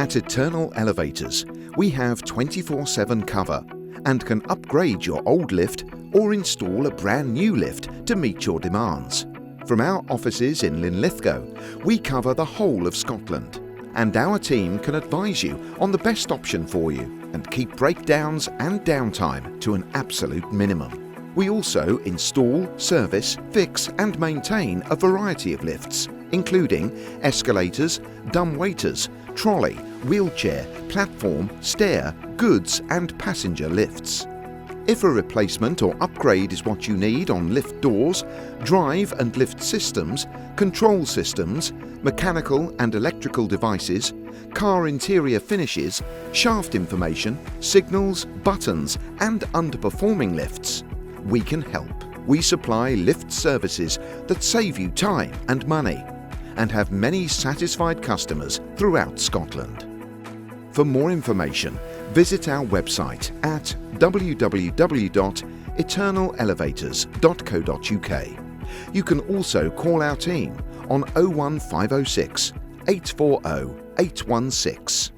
At Eternal Elevators, we have 24/7 cover and can upgrade your old lift or install a brand new lift to meet your demands. From our offices in Linlithgow, we cover the whole of Scotland, and our team can advise you on the best option for you and keep breakdowns and downtime to an absolute minimum. We also install, service, fix and maintain a variety of lifts, including escalators, dumbwaiters, trolley, wheelchair, platform, stair, goods and passenger lifts. If a replacement or upgrade is what you need on lift doors, drive and lift systems, control systems, mechanical and electrical devices, car interior finishes, shaft information, signals, buttons and underperforming lifts, we can help. We supply lift services that save you time and money and have many satisfied customers throughout Scotland. For more information, visit our website at www.eternalelevators.co.uk. You can also call our team on 01506 840 816.